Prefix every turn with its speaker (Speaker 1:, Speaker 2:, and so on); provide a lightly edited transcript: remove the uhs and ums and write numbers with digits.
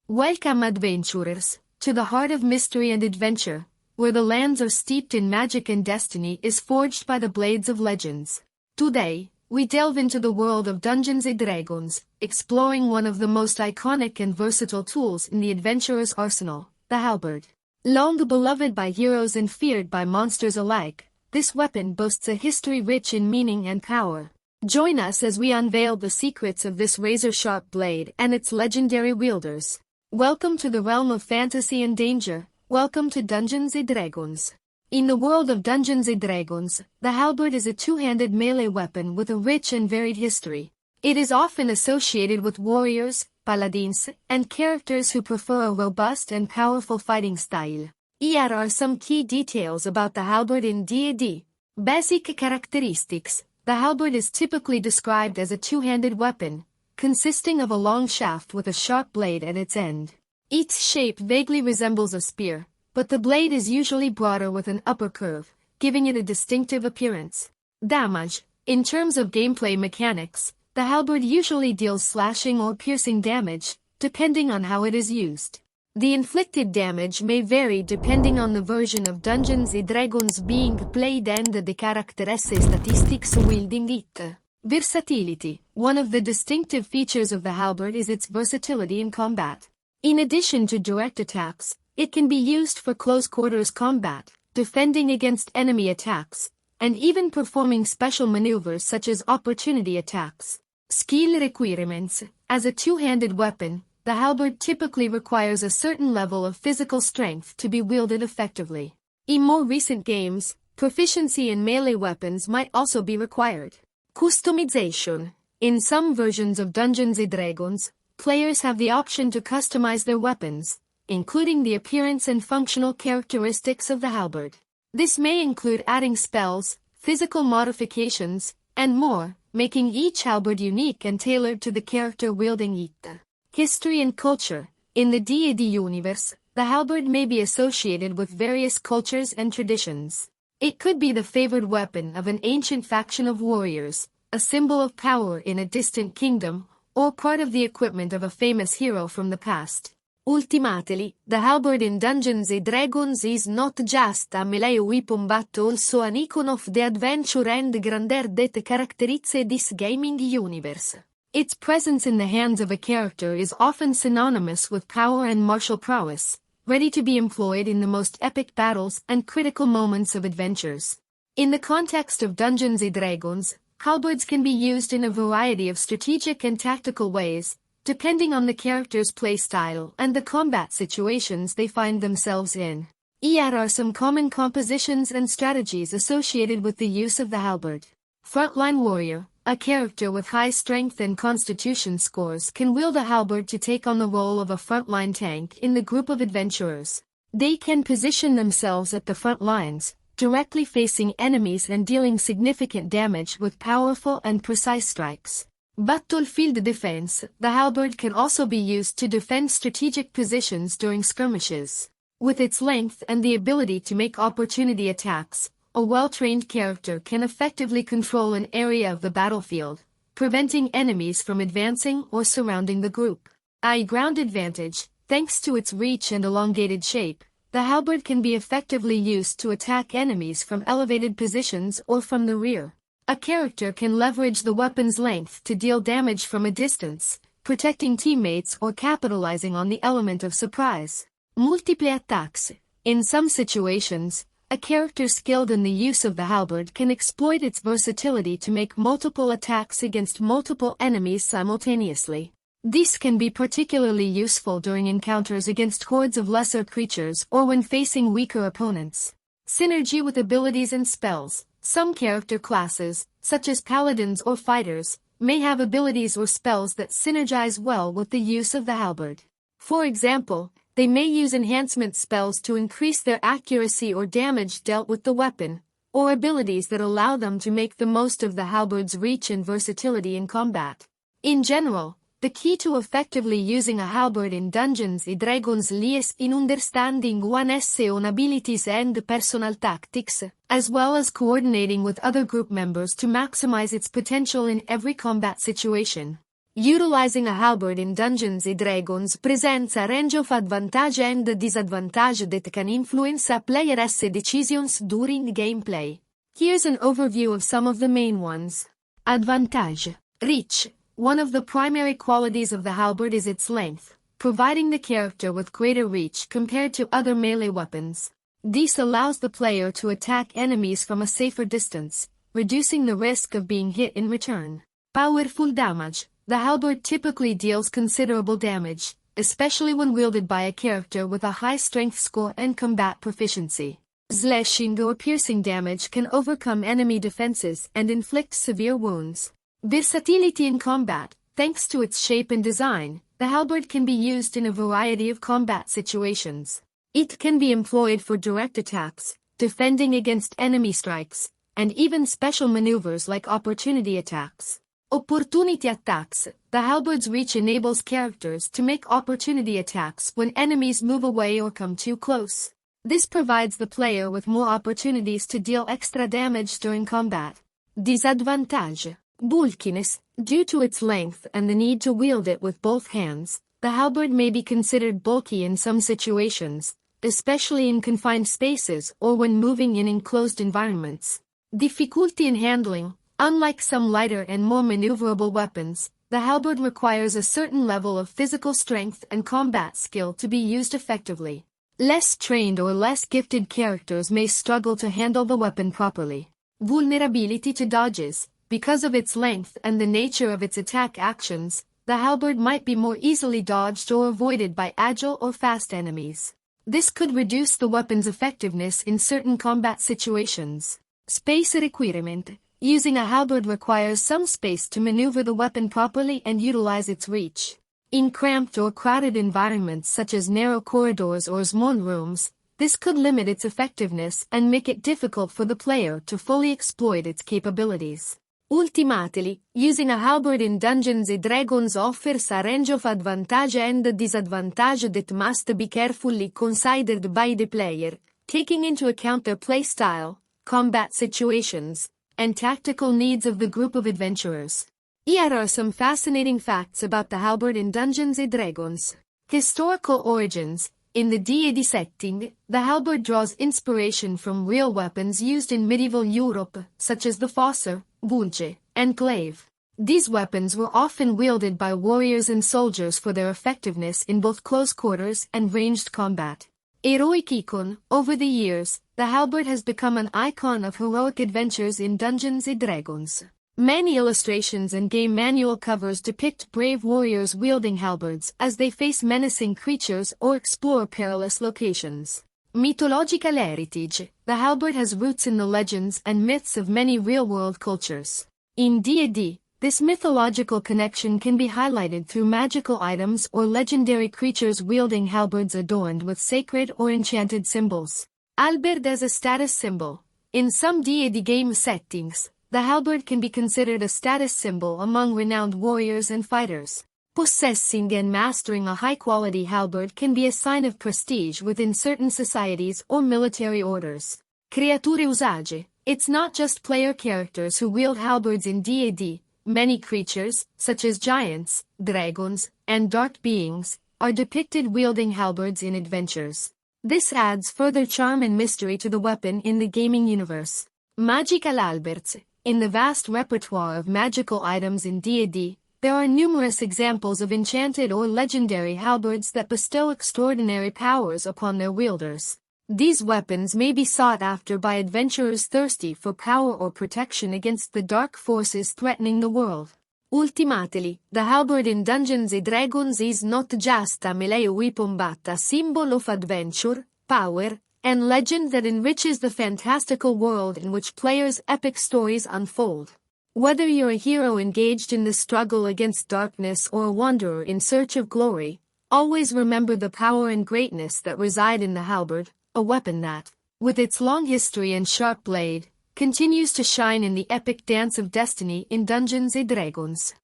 Speaker 1: Welcome adventurers, to the heart of mystery and adventure, where the lands are steeped in magic and destiny is forged by the blades of legends. Today, we delve into the world of Dungeons & Dragons, exploring one of the most iconic and versatile tools in the adventurer's arsenal, the halberd. Long beloved by heroes and feared by monsters alike, this weapon boasts a history rich in meaning and power. Join us as we unveil the secrets of this razor-sharp blade and its legendary wielders. Welcome to the realm of fantasy and danger. Welcome to Dungeons & Dragons. In the world of Dungeons & Dragons, the halberd is a two-handed melee weapon with a rich and varied history. It is often associated with warriors, paladins, and characters who prefer a robust and powerful fighting style. Here are some key details about the halberd in D&D. Basic characteristics. The halberd is typically described as a two-handed weapon, consisting of a long shaft with a sharp blade at its end. Its shape vaguely resembles a spear, but the blade is usually broader with an upper curve, giving it a distinctive appearance. Damage. In terms of gameplay mechanics, the halberd usually deals slashing or piercing damage, depending on how it is used. The inflicted damage may vary depending on the version of Dungeons & Dragons being played and the characteristic statistics wielding it. Versatility. One of the distinctive features of the halberd is its versatility in combat. In addition to direct attacks, it can be used for close-quarters combat, defending against enemy attacks, and even performing special maneuvers such as opportunity attacks. Skill requirements. As a two-handed weapon, the halberd typically requires a certain level of physical strength to be wielded effectively. In more recent games, proficiency in melee weapons might also be required. Customization. In some versions of Dungeons & Dragons, players have the option to customize their weapons, including the appearance and functional characteristics of the halberd. This may include adding spells, physical modifications, and more, making each halberd unique and tailored to the character wielding it. History and culture. In the D&D universe, the halberd may be associated with various cultures and traditions. It could be the favored weapon of an ancient faction of warriors, a symbol of power in a distant kingdom, or part of the equipment of a famous hero from the past. Ultimately, the halberd in Dungeons & Dragons is not just a melee weapon but also an icon of the adventure and grandeur that characterizes this gaming universe. Its presence in the hands of a character is often synonymous with power and martial prowess, ready to be employed in the most epic battles and critical moments of adventures. In the context of Dungeons & Dragons, halberds can be used in a variety of strategic and tactical ways, depending on the character's playstyle and the combat situations they find themselves in. Here are some common compositions and strategies associated with the use of the halberd. Frontline warrior. A character with high strength and constitution scores can wield a halberd to take on the role of a frontline tank in the group of adventurers. They can position themselves at the front lines, directly facing enemies and dealing significant damage with powerful and precise strikes. Battlefield defense. The halberd can also be used to defend strategic positions during skirmishes. With its length and the ability to make opportunity attacks, a well-trained character can effectively control an area of the battlefield, preventing enemies from advancing or surrounding the group. High ground advantage. Thanks to its reach and elongated shape, the halberd can be effectively used to attack enemies from elevated positions or from the rear. A character can leverage the weapon's length to deal damage from a distance, protecting teammates or capitalizing on the element of surprise. Multiple attacks. In some situations, a character skilled in the use of the halberd can exploit its versatility to make multiple attacks against multiple enemies simultaneously. This can be particularly useful during encounters against hordes of lesser creatures or when facing weaker opponents. Synergy with abilities and spells. Some character classes, such as paladins or fighters, may have abilities or spells that synergize well with the use of the halberd. For example, they may use enhancement spells to increase their accuracy or damage dealt with the weapon, or abilities that allow them to make the most of the halberd's reach and versatility in combat. In general, the key to effectively using a halberd in Dungeons & Dragons lies in understanding one's own abilities and personal tactics, as well as coordinating with other group members to maximize its potential in every combat situation. Utilizing a halberd in Dungeons & Dragons presents a range of advantage and disadvantage that can influence a player's decisions during gameplay. Here's an overview of some of the main ones. Advantage. Reach. One of the primary qualities of the halberd is its length, providing the character with greater reach compared to other melee weapons. This allows the player to attack enemies from a safer distance, reducing the risk of being hit in return. Powerful damage. The halberd typically deals considerable damage, especially when wielded by a character with a high strength score and combat proficiency. Slashing or piercing damage can overcome enemy defenses and inflict severe wounds. Versatility in combat. Thanks to its shape and design, the halberd can be used in a variety of combat situations. It can be employed for direct attacks, defending against enemy strikes, and even special maneuvers like opportunity attacks. Opportunity attacks. The halberd's reach enables characters to make opportunity attacks when enemies move away or come too close. This provides the player with more opportunities to deal extra damage during combat. Disadvantage. Bulkiness. Due to its length and the need to wield it with both hands, the halberd may be considered bulky in some situations, especially in confined spaces or when moving in enclosed environments. Difficulty in handling. Unlike some lighter and more maneuverable weapons, the halberd requires a certain level of physical strength and combat skill to be used effectively. Less trained or less gifted characters may struggle to handle the weapon properly. Vulnerability to dodges. Because of its length and the nature of its attack actions, the halberd might be more easily dodged or avoided by agile or fast enemies. This could reduce the weapon's effectiveness in certain combat situations. Space requirement. Using a halberd requires some space to maneuver the weapon properly and utilize its reach. In cramped or crowded environments such as narrow corridors or small rooms, this could limit its effectiveness and make it difficult for the player to fully exploit its capabilities. Ultimately, using a halberd in Dungeons & Dragons offers a range of advantage and disadvantage that must be carefully considered by the player, taking into account their playstyle, combat situations, and tactical needs of the group of adventurers. Here are some fascinating facts about the halberd in Dungeons & Dragons. Historical origins. In the D&D setting, the halberd draws inspiration from real weapons used in medieval Europe, such as the fossor, bulge, and glaive. These weapons were often wielded by warriors and soldiers for their effectiveness in both close quarters and ranged combat. Heroic icon. Over the years, the halberd has become an icon of heroic adventures in Dungeons & Dragons. Many illustrations and game manual covers depict brave warriors wielding halberds as they face menacing creatures or explore perilous locations. Mythological heritage. The halberd has roots in the legends and myths of many real-world cultures. In D&D, this mythological connection can be highlighted through magical items or legendary creatures wielding halberds adorned with sacred or enchanted symbols. Halberd as a status symbol. In some D&D game settings, the halberd can be considered a status symbol among renowned warriors and fighters. Possessing and mastering a high-quality halberd can be a sign of prestige within certain societies or military orders. Creature usage. It's not just player characters who wield halberds in D&D. Many creatures, such as giants, dragons, and dark beings, are depicted wielding halberds in adventures. This adds further charm and mystery to the weapon in the gaming universe. Magical halberds. In the vast repertoire of magical items in D&D, there are numerous examples of enchanted or legendary halberds that bestow extraordinary powers upon their wielders. These weapons may be sought after by adventurers thirsty for power or protection against the dark forces threatening the world. Ultimately, the halberd in Dungeons & Dragons is not just a melee weapon but a symbol of adventure, power, and legend that enriches the fantastical world in which players' epic stories unfold. Whether you're a hero engaged in the struggle against darkness or a wanderer in search of glory, always remember the power and greatness that reside in the halberd, a weapon that, with its long history and sharp blade, continues to shine in the epic dance of destiny in Dungeons & Dragons.